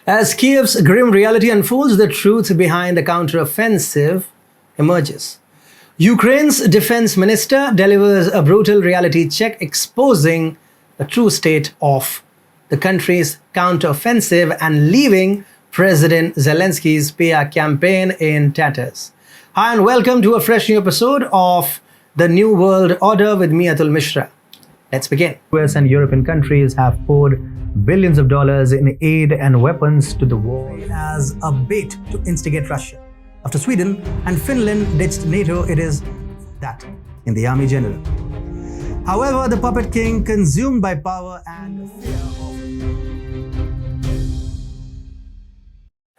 As Kiev's grim reality unfolds, the truth behind the counteroffensive emerges. Ukraine's defense minister delivers a brutal reality check exposing the true state of the country's counteroffensive and leaving President Zelensky's PR campaign in tatters. Hi and welcome to a fresh new episode of The New World Order with me, Atul Mishra. Let's begin. US and European countries have poured billions of dollars in aid and weapons to the war as a bait to instigate Russia. After Sweden and Finland ditched NATO, it is that in the army general. However, the puppet king, consumed by power and fear of...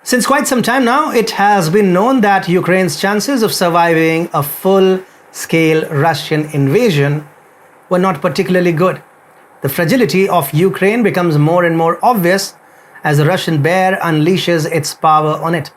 Since quite some time now, it has been known that Ukraine's chances of surviving a full-scale Russian invasion were not particularly good. The fragility of Ukraine becomes more and more obvious as the Russian bear unleashes its power on it.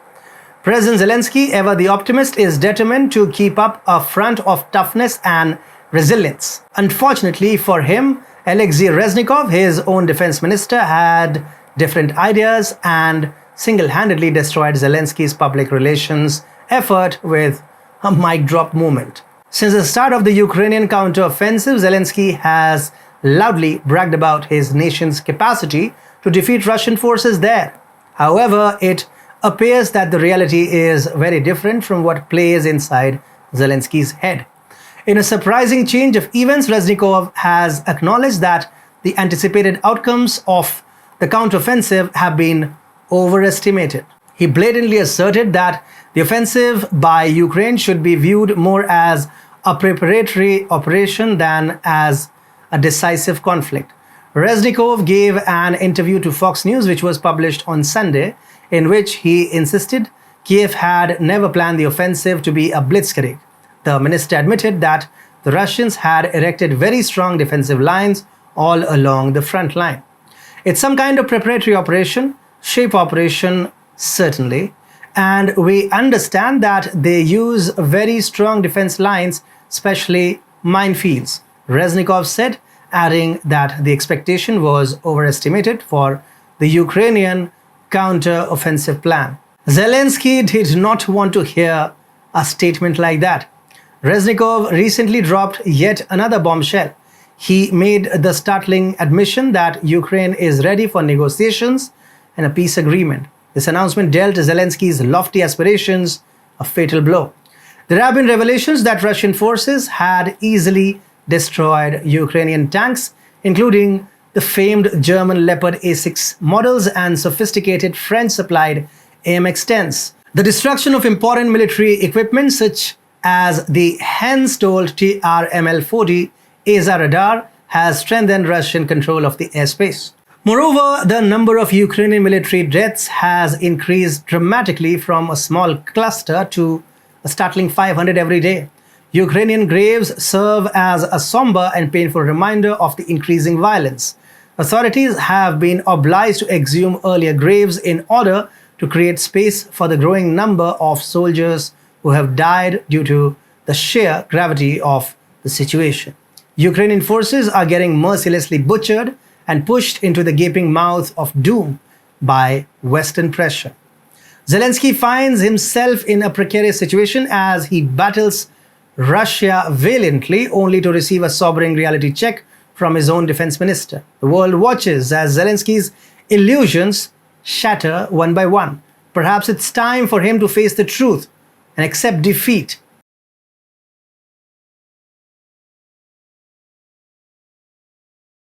President Zelensky, ever the optimist, is determined to keep up a front of toughness and resilience. Unfortunately for him, Alexei Reznikov, his own defense minister, had different ideas and single-handedly destroyed Zelensky's public relations effort with a mic drop moment. Since the start of the Ukrainian counteroffensive, Zelensky has loudly bragged about his nation's capacity to defeat Russian forces there. However, it appears that the reality is very different from what plays inside Zelensky's head. In a surprising change of events, Reznikov has acknowledged that the anticipated outcomes of the counteroffensive have been overestimated. He blatantly asserted that the offensive by Ukraine should be viewed more as a preparatory operation than as a decisive conflict. Reznikov gave an interview to Fox News, which was published on Sunday, in which he insisted Kiev had never planned the offensive to be a blitzkrieg. The minister admitted that the Russians had erected very strong defensive lines all along the front line. It's some kind of preparatory operation, shape operation, certainly, and we understand that they use very strong defense lines, especially minefields, Reznikov said, adding that the expectation was overestimated for the Ukrainian counter-offensive plan. Zelensky did not want to hear a statement like that. Reznikov recently dropped yet another bombshell. He made the startling admission that Ukraine is ready for negotiations and a peace agreement. This announcement dealt Zelensky's lofty aspirations a fatal blow. There have been revelations that Russian forces had easily destroyed Ukrainian tanks, including the famed German Leopard A6 models and sophisticated French-supplied AMX-10s. The destruction of important military equipment such as the hence-told TRML-40 ASA radar has strengthened Russian control of the airspace. Moreover, the number of Ukrainian military deaths has increased dramatically from a small cluster to a startling 500 every day. Ukrainian graves serve as a somber and painful reminder of the increasing violence. Authorities have been obliged to exhume earlier graves in order to create space for the growing number of soldiers who have died due to the sheer gravity of the situation. Ukrainian forces are getting mercilessly butchered and pushed into the gaping mouth of doom by Western pressure. Zelensky finds himself in a precarious situation as he battles Russia valiantly, only to receive a sobering reality check from his own defense minister. The world watches as Zelensky's illusions shatter one by one. Perhaps it's time for him to face the truth and accept defeat